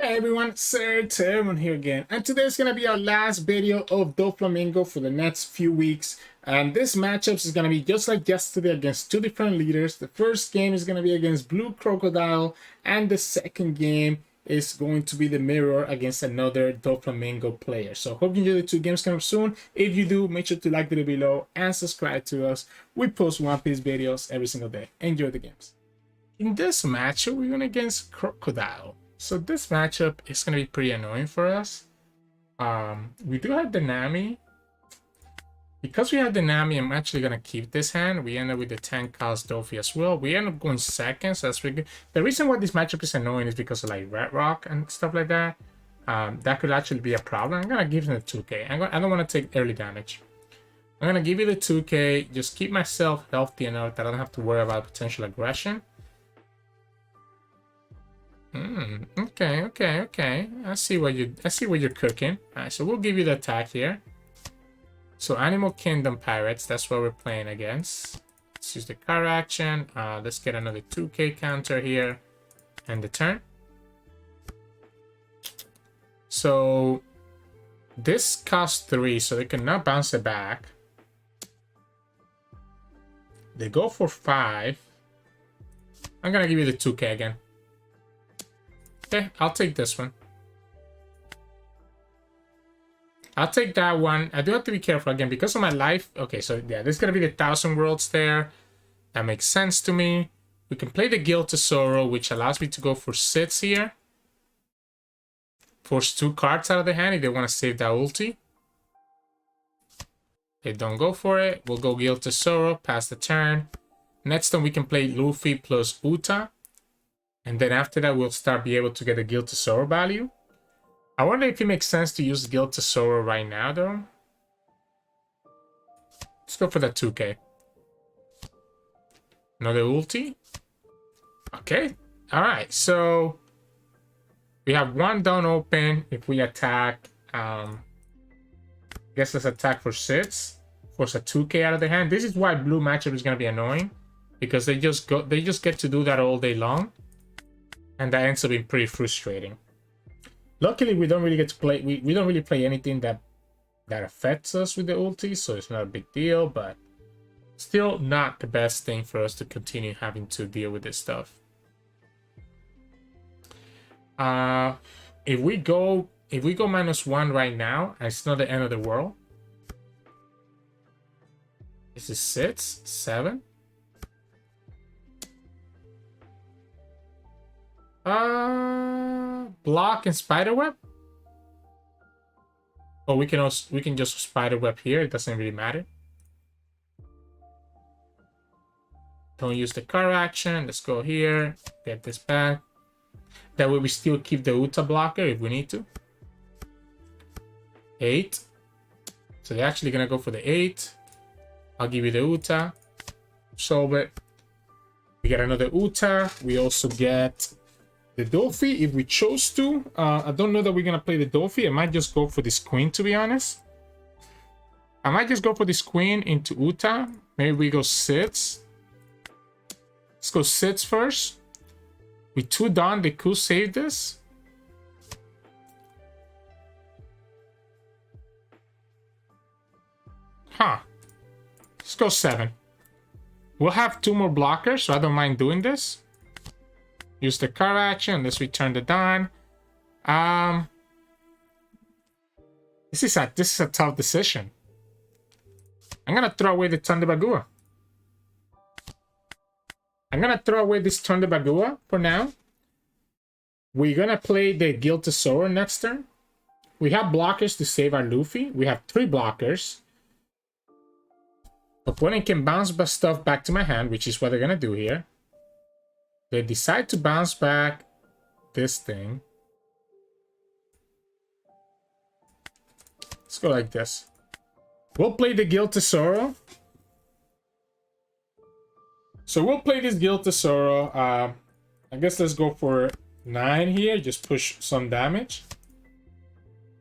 Hey everyone, Sirturmund here again, and today is going to be our last video of Doflamingo for the next few weeks. And this matchup is going to be just like yesterday against two different leaders. The first game is going to be against Blue Crocodile, and the second game is going to be the mirror against another Doflamingo player. So hope you enjoy the two games coming soon. If you do, make sure to like the video below and subscribe to us. We post One Piece videos every single day. Enjoy the games. In this matchup, we're going against Crocodile. So this matchup is going to be pretty annoying for us. We do have the Nami. Because we have the Nami, I'm actually going to keep this hand. We end up with the 10 cost Doffy as well. We end up going second, so that's pretty good. The reason why this matchup is annoying is because of like Red Rock and stuff like that. That could actually be a problem. I'm going to give him the 2k. I don't want to take early damage. I'm going to give you the 2k. Just keep myself healthy enough that I don't have to worry about potential aggression. Okay. I see what you're cooking. Alright, so we'll give you the attack here. So Animal Kingdom Pirates, that's what we're playing against. Let's use the car action. Let's get another 2k counter here. And the turn. So this costs 3, so they cannot bounce it back. They go for 5. I'm gonna give you the 2k again. Okay, I'll take this one. I'll take that one. I do have to be careful again because of my life. Okay, so yeah, there's gonna be the 1,000 worlds there. That makes sense to me. We can play the Gild Tesoro, which allows me to go for 6 here. Force 2 cards out of the hand if they want to save that ulti. They don't go for it. We'll go Gild Tesoro, pass the turn. Next time we can play Luffy plus Uta. And then after that, we'll be able to get a Gild Tesoro value. I wonder if it makes sense to use Gild Tesoro right now, though. Let's go for that 2k. Another ulti. Okay. Alright, so we have one down open. If we attack, I guess let's attack for 6. Force a 2k out of the hand. This is why blue matchup is going to be annoying. Because they just get to do that all day long. And that ends up being pretty frustrating. Luckily, we don't really get to play. We don't really play anything that affects us with the ulti, so it's not a big deal. But still, not the best thing for us to continue having to deal with this stuff. If we go -1 right now, and it's not the end of the world. This is 6, 7. Block and spiderweb. Oh, we can just spiderweb here. It doesn't really matter. Don't use the car action. Let's go here. Get this back. That way we still keep the Uta blocker if we need to. 8. So they're actually gonna go for the 8. I'll give you the Uta. Solve it. We get another Uta. We also get the Doffy if we chose to. I don't know that we're gonna play the Doffy. I might just go for this queen, to be honest. I might just go for this queen into Uta. Maybe we go 6. Let's go 6 first. With 2 down, they could save this. Huh. Let's go 7. We'll have 2 more blockers, so I don't mind doing this. Use the car action. Let's return the Dawn. This is a tough decision. I'm gonna throw away the Thunder Bagua. I'm gonna throw away this Thunder Bagua for now. We're gonna play the Gild Tesoro next turn. We have blockers to save our Luffy. We have 3 blockers. Opponent can bounce stuff back to my hand, which is what they're gonna do here. They decide to bounce back this thing. Let's go like this. We'll play the Gild Tesoro. So we'll play this Gild Tesoro. I guess let's go for 9 here. Just push some damage.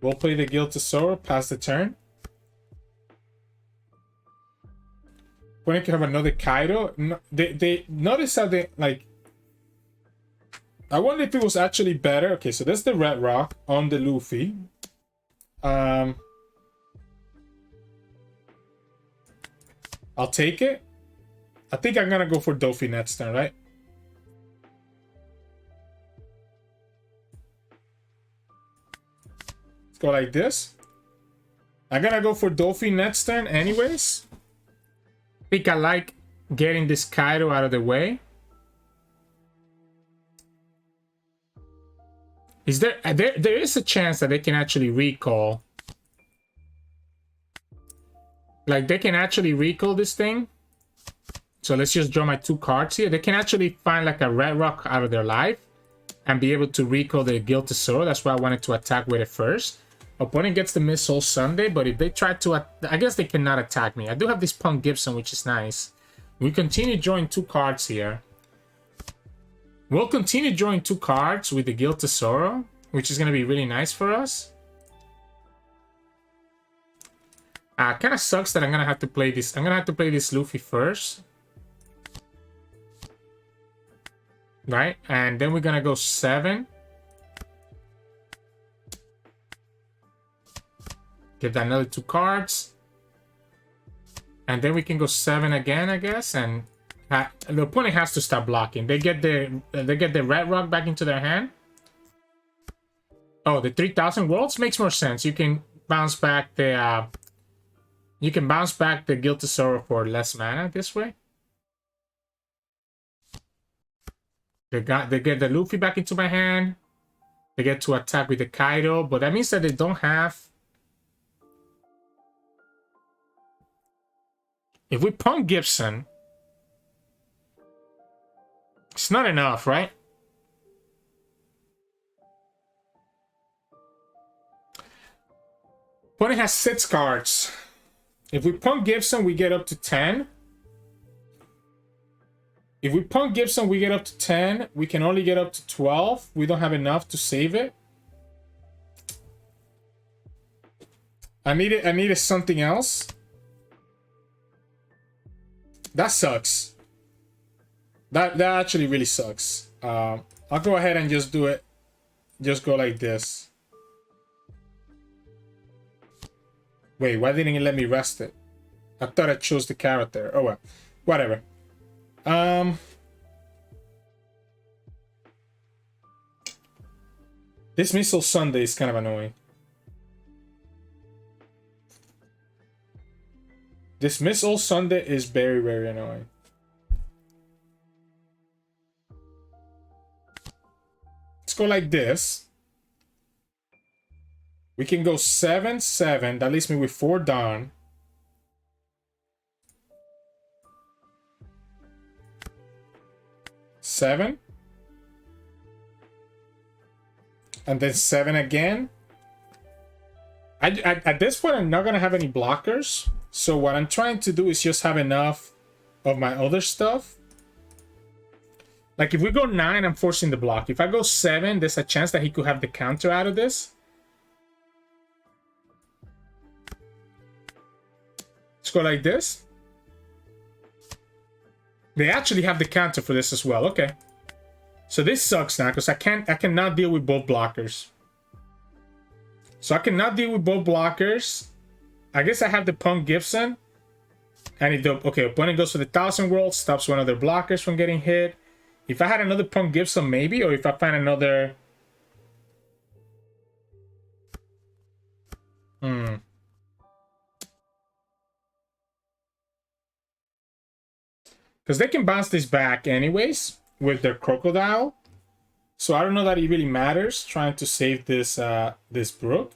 We'll play the Gild Tesoro. Pass the turn. When I can have another Kaido. They notice how they like. I wonder if it was actually better. Okay, so that's the red rock on the Luffy. I'll take it. I think I'm gonna go for Doffy next turn, right? Let's go like this. I'm gonna go for Doffy next turn anyways. I think I like getting this Kaido out of the way. Is there is a chance that they can actually recall. Like, they can actually recall this thing. So let's just draw my 2 cards here. They can actually find like a red rock out of their life and be able to recall the Gild Tesoro. That's why I wanted to attack with it first. Opponent gets the Missile Sunday, but if they try to... I guess they cannot attack me. I do have this Punk Gibson, which is nice. We continue drawing 2 cards here. We'll continue drawing 2 cards with the Gild Tesoro, which is going to be really nice for us. Kind of sucks that I'm going to have to play this. I'm going to have to play this Luffy first. Right? And then we're going to go 7. Get another 2 cards. And then we can go 7 again, I guess. And the opponent has to stop blocking. They get the red rock back into their hand. Oh, the 3,000 worlds makes more sense. You can bounce back the Gild Tesoro for less mana this way. They get the Luffy back into my hand. They get to attack with the Kaido, but that means that they don't have... If we Punk Gibson, it's not enough, right? Opponent has 6 cards. If we Punk Gibson, we get up to 10. If we Punk Gibson, we get up to 10. We can only get up to 12. We don't have enough to save it. I needed something else. That sucks. That actually really sucks. I'll go ahead and just do it. Just go like this. Wait, why didn't it let me rest it? I thought I chose the character. Oh well. Whatever. This Missile Sunday is kind of annoying. This Missile Sunday is very, very annoying. Let's go like this. We can go 7, 7. That leaves me with 4 Dawn. Seven. And then 7 again. At this point, I'm not going to have any blockers. So what I'm trying to do is just have enough of my other stuff. Like if we go 9, I'm forcing the block. If I go 7, there's a chance that he could have the counter out of this. Let's go like this. They actually have the counter for this as well. Okay. So this sucks now because I cannot deal with both blockers. So I cannot deal with both blockers. I guess I have the Punk Gibson. And if the opponent goes for the 1,000 worlds, stops one of their blockers from getting hit. If I had another Punk Gibson, maybe, or if I find another... Because they can bounce this back anyways with their Crocodile. So I don't know that it really matters trying to save this this Brook.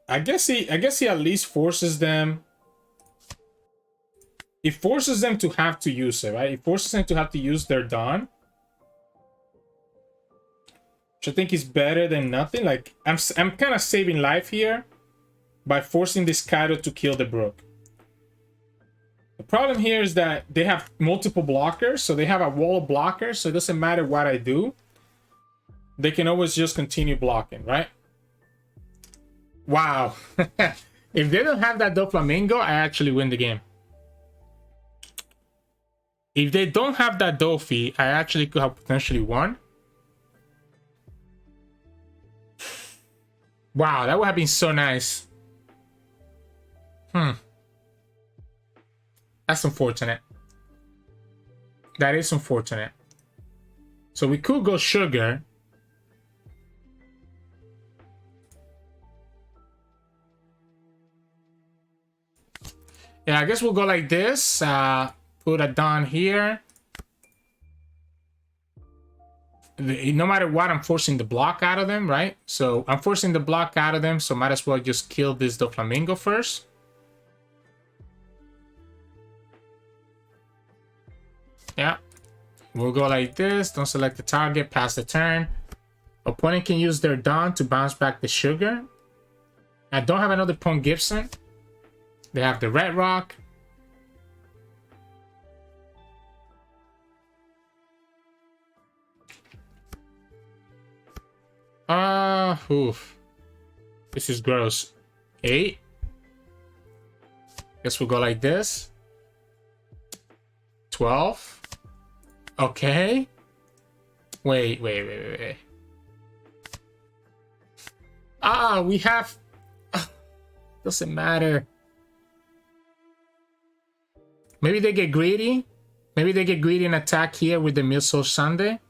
I guess he at least forces them. It forces them to have to use it, right? It forces them to have to use their Dawn. Which I think is better than nothing. Like I'm kind of saving life here by forcing this Kaido to kill the Brook. The problem here is that they have multiple blockers, so they have a wall of blockers, so it doesn't matter what I do. They can always just continue blocking, right? Wow. If they don't have that Doflamingo, I actually win the game. If they don't have that Doffy, I actually could have potentially won. Wow, that would have been so nice. That's unfortunate. That is unfortunate. So we could go sugar. Yeah, I guess we'll go like this. Put a Don here. No matter what, I'm forcing the block out of them, right? So I'm forcing the block out of them, so might as well just kill this Doflamingo first. Yeah. We'll go like this. Don't select the target, pass the turn. Opponent can use their Don to bounce back the sugar. I don't have another Punk Gibson. They have the Red Rock. Oof. This is gross. 8. Guess we'll go like this. 12. Okay. Wait. We have... Doesn't matter. Maybe they get greedy. Maybe they get greedy and attack here with the Missile Sunday.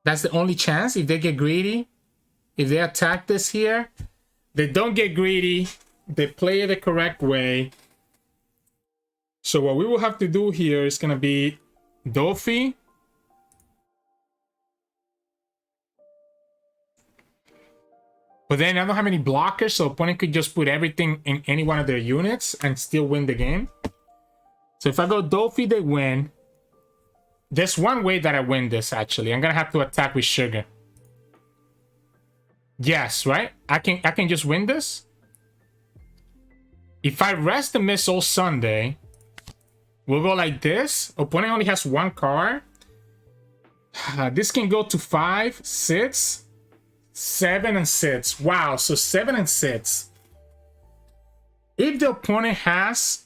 That's the only chance if they get greedy. If they attack this here, they don't get greedy. They play it the correct way. So what we will have to do here is going to be Doffy. But then I don't have any blockers, so opponent could just put everything in any one of their units and still win the game. So if I go Doffy, they win. There's one way that I win this, actually. I'm going to have to attack with sugar. Yes, right? I can just win this. If I rest the Missile Sunday, we'll go like this. Opponent only has one card. This can go to 5, 6, 7, and 6. Wow, so 7 and 6. If the opponent has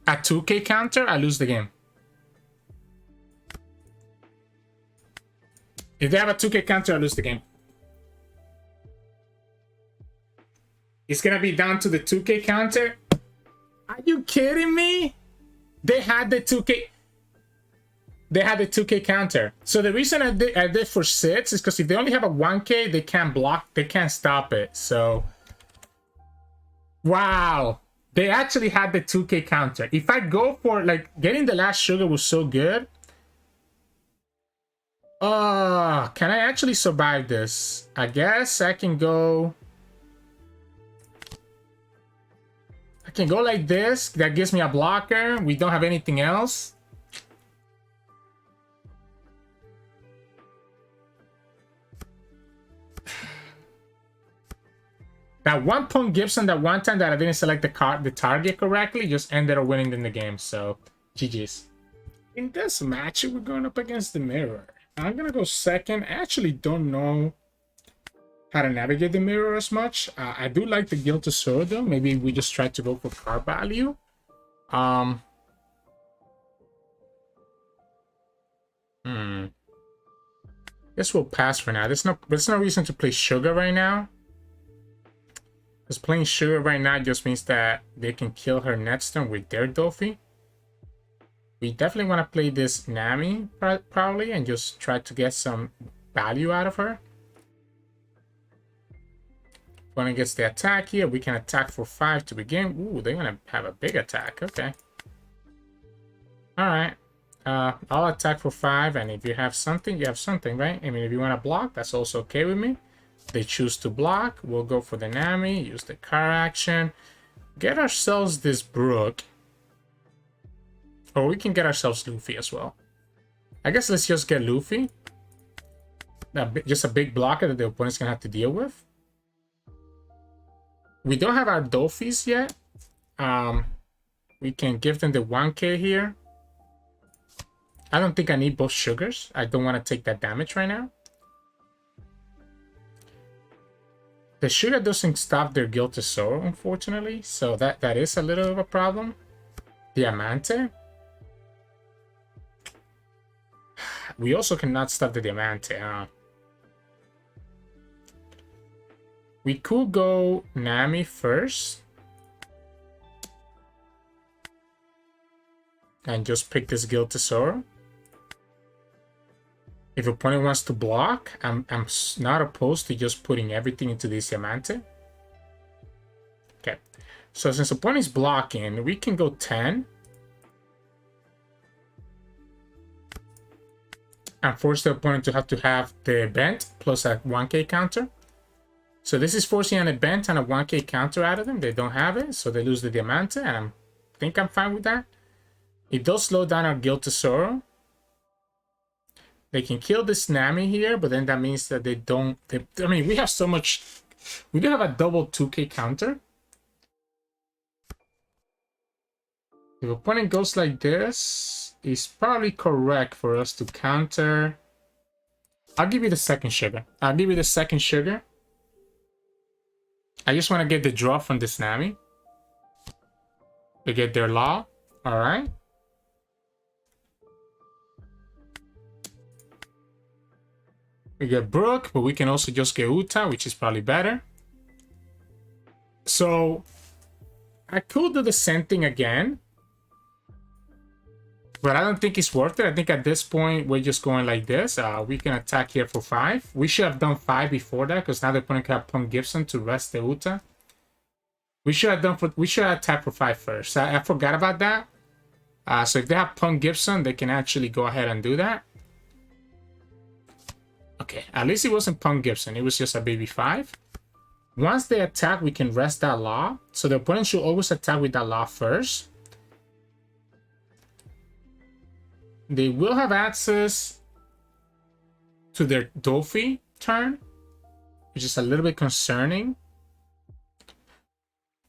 a 2k counter, I lose the game. If they have a 2k counter, I lose the game. It's going to be down to the 2k counter. Are you kidding me? They had the 2k. They had the 2k counter. So the reason I did for 6 is because if they only have a 1k, they can't block. They can't stop it. So, wow. They actually had the 2k counter. If I go for, like, getting the last sugar was so good. Can I actually survive this? I guess I can go... I can go like this. That gives me a blocker. We don't have anything else. That one Punk Gibson, that one time that I didn't select the target correctly, just ended up winning in the game. So, GG's. In this match, we're going up against the mirror. I'm gonna go second. I actually don't know how to navigate the mirror as much. I do like the Gild Tesoro though. Maybe we just try to go for card value. Guess we'll pass for now. There's no reason to play sugar right now. Because playing sugar right now just means that they can kill her next turn with their Doffy. We definitely want to play this Nami probably and just try to get some value out of her. When it gets the attack here, we can attack for 5 to begin. Ooh, they're going to have a big attack. Okay. Alright. I'll attack for 5, and if you have something, you have something, right? I mean, if you want to block, that's also okay with me. They choose to block. We'll go for the Nami, use the car action. Get ourselves this Brook. Or we can get ourselves Luffy as well. I guess let's just get Luffy. Just a big blocker that the opponent's going to have to deal with. We don't have our Doffys yet. We can give them the 1k here. I don't think I need both sugars. I don't want to take that damage right now. The sugar doesn't stop their Gild Tesoro, unfortunately. So that is a little of a problem. Diamante? We also cannot stop the Diamante, huh? We could go Nami first. And just pick this Gild Tesoro. If opponent wants to block, I'm not opposed to just putting everything into this Diamante. Okay. So since opponent is blocking, we can go 10. And force the opponent to have the bent plus a 1k counter. So this is forcing an event and a 1k counter out of them. They don't have it, so they lose the Diamante, and I think I'm fine with that. It does slow down our Gild Tesoro. They can kill this Nami here, but then that means that they don't... I mean, we have so much... We do have a double 2k counter. If opponent goes like this, it's probably correct for us to counter. I'll give you the second sugar. I'll give you the second sugar. I just want to get the draw from this Nami. They get their law. Alright. We get Brook, but we can also just get Uta, which is probably better. So, I could do the same thing again. But I don't think it's worth it. I think at this point, we're just going like this. We can attack here for 5. We should have done 5 before that, because now the opponent can have Punk Gibson to rest the Uta. We should have attacked for 5 first. I forgot about that. So if they have Punk Gibson, they can actually go ahead and do that. Okay, at least it wasn't Punk Gibson. It was just a baby 5. Once they attack, we can rest that law. So the opponent should always attack with that law first. They will have access to their Doffy turn, which is a little bit concerning.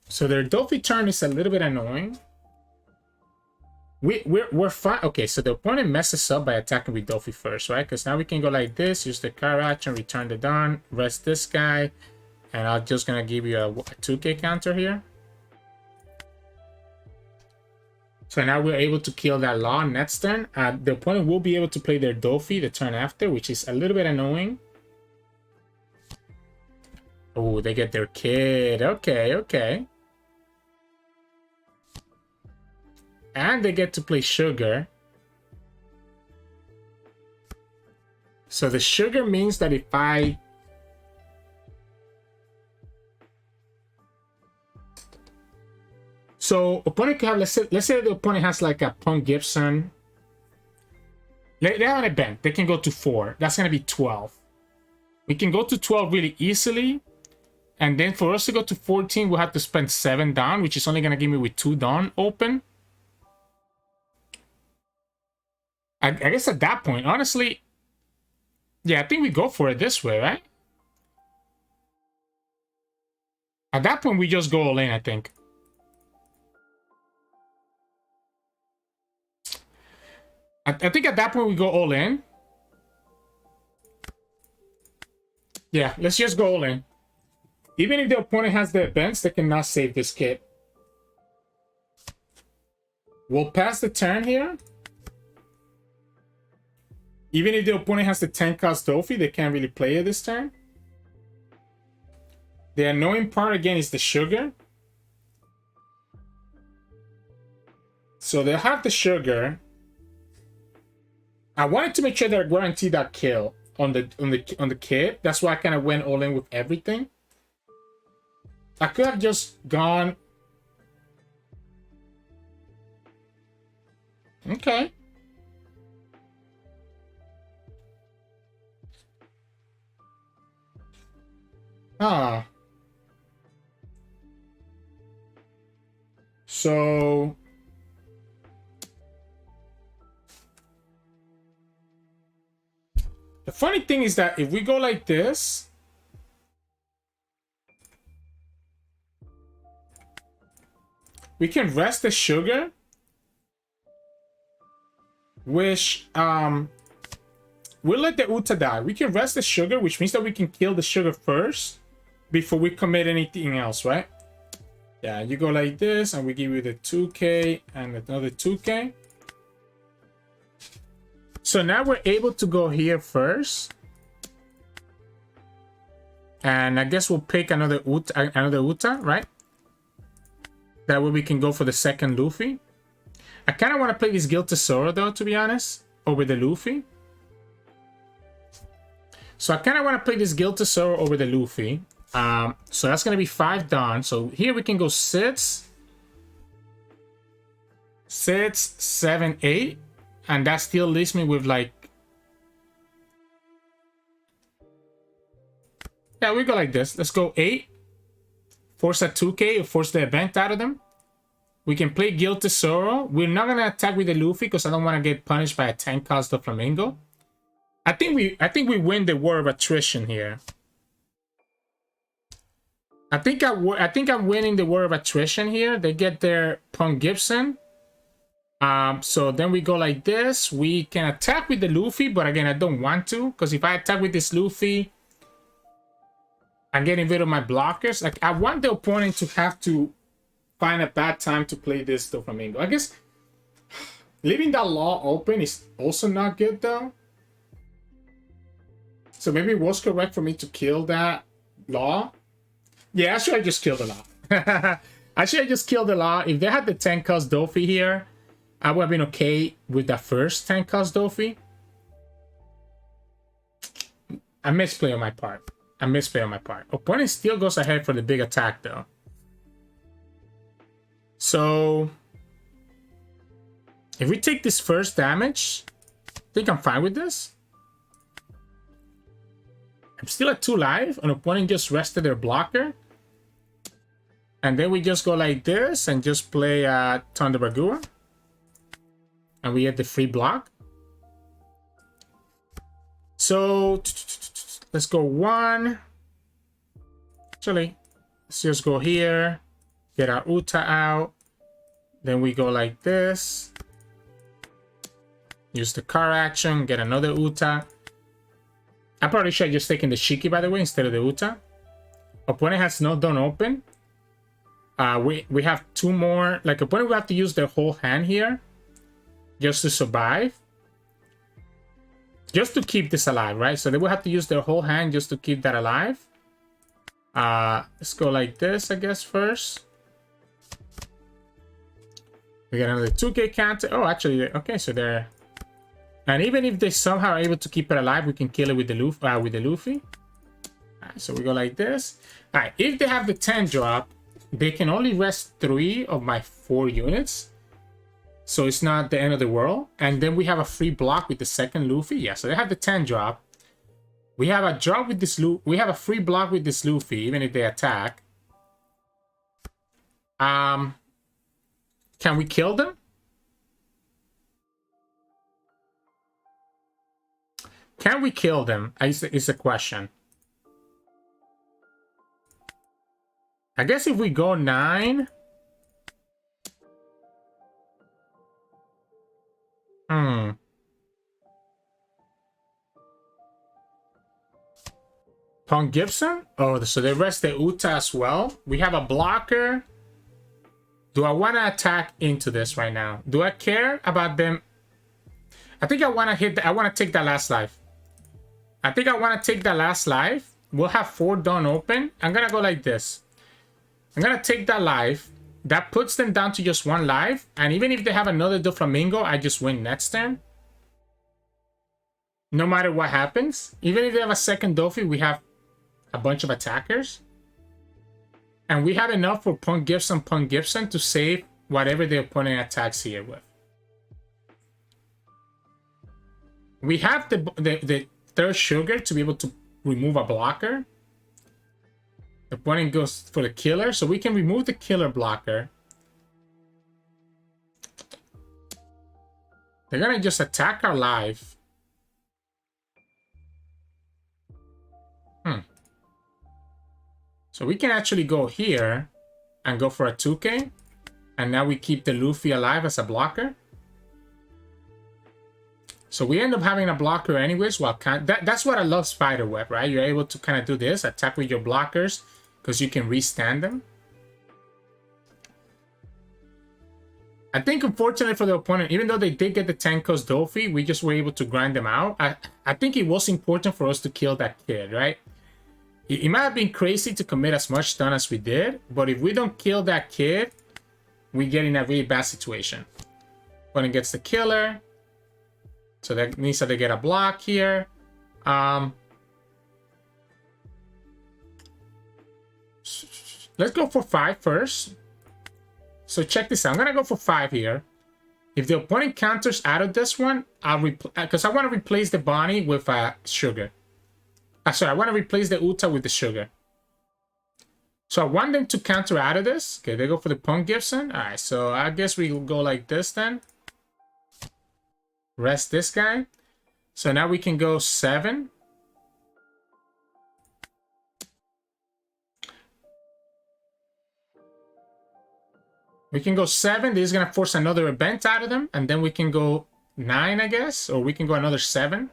So their Doffy turn is a little bit annoying. We're fine. Okay, so the opponent messes up by attacking with Doffy first, right? Because now we can go like this, use the car action, return the Dawn, rest this guy, and I'm just gonna give you a 2k counter here. So now we're able to kill that law next turn. The opponent will be able to play their Doffy the turn after, which is a little bit annoying. Oh, they get their kid. Okay, okay. And they get to play Sugar. So the Sugar means that if I... So opponent can have, let's say the opponent has like a Punk Gibson. They have an event. They can go to 4. That's going to be 12. We can go to 12 really easily. And then for us to go to 14, we'll have to spend 7 down, which is only going to give me with 2 down open. I guess at that point, honestly, yeah, I think we go for it this way, right? At that point, we just go all in, I think. I think at that point we go all in. Yeah, let's just go all in. Even if the opponent has the events, they cannot save this kit. We'll pass the turn here. Even if the opponent has the 10 cost Doffy, they can't really play it this turn. The annoying part again is the Sugar. So they'll have the Sugar. I wanted to make sure they're guaranteed that kill on the kid. That's why I kind of went all in with everything. I could have just gone. Okay. Ah. So. The funny thing is that if we go like this, we can rest the Sugar, which we'll let the Uta die. We can rest the Sugar, which means that we can kill the Sugar first before we commit anything else, right? Yeah, you go like this, and we give you the 2K and another 2K. So now we're able to go here first. And I guess we'll pick another Uta, right? That way we can go for the second Luffy. I kind of want to play this Gild Tesoro, though, to be honest, over the Luffy. So I kind of want to play this Gild Tesoro over the Luffy. So that's going to be 5 done. So here we can go 6, 7, 8. And that still leaves me with like... Yeah, we go like this. Let's go 8. Force a 2K or force the event out of them. We can play Gild Tesoro. We're not going to attack with the Luffy because I don't want to get punished by a 10 cost Doflamingo. I think we win the war of attrition here. I think I'm winning the war of attrition here. They get their Punk Gibson. So then we go like this. We can attack with the Luffy, but again, I don't want to, because if I attack with this Luffy, I'm getting rid of my blockers. Like, I want the opponent to have to find a bad time to play this Doflamingo. I guess leaving that law open is also not good, though. So maybe it was correct for me to kill that law. Yeah, actually, I just killed the law. Actually, I just killed the law. If they had the 10 cost Doffy here, I would have been okay with the first 10 cost Doffy. I misplay on my part. Opponent still goes ahead for the big attack, though. So if we take this first damage, I think I'm fine with this. I'm still at 2 life. An opponent just rested their blocker. And then we just go like this and just play Thunder Bagua. And we get the free block. So let's go 1. Actually, let's just go here. Get our Uta out. Then we go like this. Use the car action. Get another Uta. I probably should have just taken the Shiki, by the way, instead of the Uta. Opponent has no done open. We have 2 more. Like, opponent will have to use their whole hand here just to survive. Just to keep this alive, right? So they will have to use their whole hand just to keep that alive. Let's go like this, I guess, first. We get another 2K counter. Oh, actually, okay, so they're... And even if they somehow are able to keep it alive, we can kill it with the Luffy. Alright, so we go like this. Alright, if they have the 10 drop, they can only rest 3 of my 4 units. So it's not the end of the world. And then we have a free block with the second Luffy. Yeah, so they have the 10 drop. We have a drop with this Luffy. We have a free block with this Luffy, even if they attack. Can we kill them? Can we kill them? Is a question. I guess if we go 9... Punk Gibson? Oh, so they rest the Uta as well. We have a blocker. Do I want to attack into this right now? Do I care about them? I think I want to hit... I want to take that last life. I think I want to take that last life. We'll have 4 done open. I'm going to go like this. I'm going to take that life. That puts them down to just 1 life. And even if they have another Doflamingo, I just win next turn. No matter what happens. Even if they have a second Doffy, we have a bunch of attackers. And we have enough for Punk Gibson to save whatever the opponent attacks here with. We have the third sugar to be able to remove a blocker. The opponent goes for the killer, so we can remove the killer blocker. They're gonna just attack our life. So we can actually go here and go for a 2K. And now we keep the Luffy alive as a blocker. So we end up having a blocker anyways. Well, that's what I love Spiderweb, right? You're able to kind of do this, attack with your blockers, because you can restand them. I think unfortunately for the opponent, even though they did get the 10 cost Doffy, we just were able to grind them out. I think it was important for us to kill that kid, right? It might have been crazy to commit as much stun as we did, but if we don't kill that kid, we get in a really bad situation. Opponent gets the killer, so that means that they get a block here. Let's go for 5 first. So check this out. I'm gonna go for 5 here. If the opponent counters out of this one, because I want to replace the Bonnie with sugar. Sorry, I want to replace the Uta with the sugar. So I want them to counter out of this. Okay, they go for the Punk Gibson. All right, so I guess we'll go like this then. Rest this guy. So now we can go 7. We can go 7. This is going to force another event out of them. And then we can go 9, I guess. Or we can go another 7.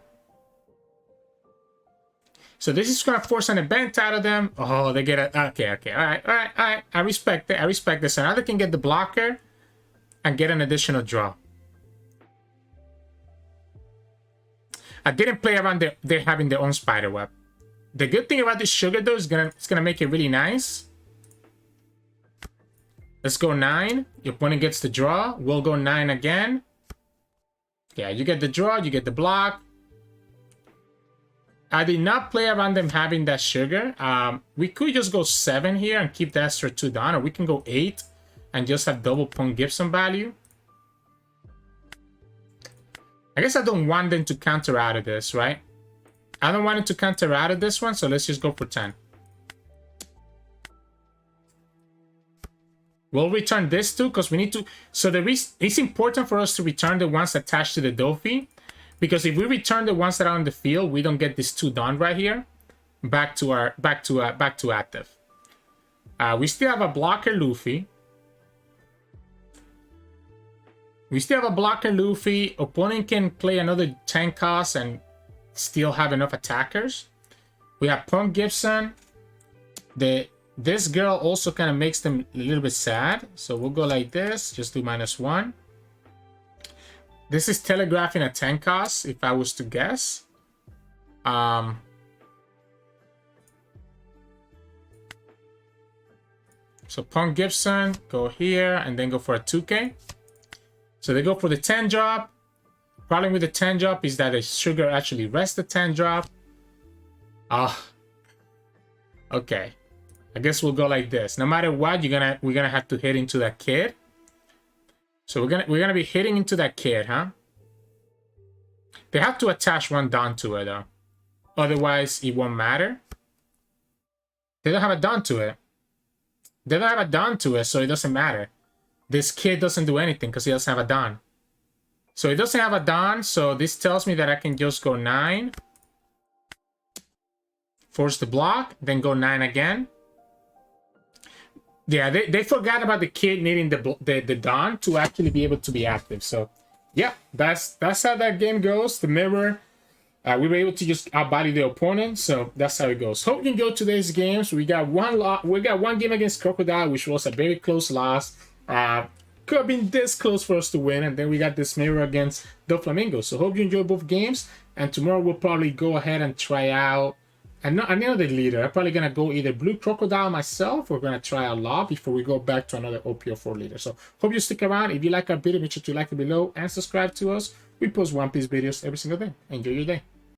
So this is going to force an event out of them. Oh, they get a... Okay. All right. I respect it. I respect this. So now they can get the blocker and get an additional draw. I didn't play around they're having their own spider web. The good thing about this sugar, though, is it's gonna make it really nice. Let's go 9. Your opponent gets the draw. We'll go 9 again. Yeah, you get the draw. You get the block. I did not play around them having that sugar. We could just go 7 here and keep the extra 2 down. Or we can go 8 and just have double Punk Gibson value. I guess I don't want them to counter out of this, right? I don't want them to counter out of this one, so let's just go for 10. We'll return this too, because we need to... So it's important for us to return the ones attached to the Doffy, because if we return the ones that are on the field, we don't get this 2 done right here. Back to active. We still have a blocker Luffy. We still have a blocker Luffy. Opponent can play another 10 cost and still have enough attackers. We have Punk Gibson. This girl also kind of makes them a little bit sad. So we'll go like this. Just do -1. This is telegraphing a 10 cost, if I was to guess. So Punk Gibson, go here, and then go for a 2K. So they go for the 10 drop. Problem with the 10 drop is that the sugar actually rests the 10 drop. Okay. I guess we'll go like this. No matter what, we're gonna have to hit into that kid. So we're gonna be hitting into that kid, huh? They have to attach 1 down to it though. Otherwise, it won't matter. They don't have a down to it. They don't have a down to it, so it doesn't matter. This kid doesn't do anything because he doesn't have a Don. So he doesn't have a Don, so this tells me that I can just go 9. Force the block, then go 9 again. Yeah, they forgot about the kid needing the Don to actually be able to be active. So, yeah, that's how that game goes. The mirror, we were able to just outbody the opponent, so that's how it goes. Hope you enjoyed today's games. We got one game against Crocodile, which was a very close loss. Could have been this close for us to win, and then we got this mirror against Doflamingo. So hope you enjoy both games, and tomorrow we'll probably go ahead and try out another leader. I'm probably gonna go either Blue Crocodile myself, or we're gonna try a lot before we go back to another OP04 leader. So hope you stick around. If you like our video, make sure to like it below and subscribe to us. We post One Piece videos every single day. Enjoy your day.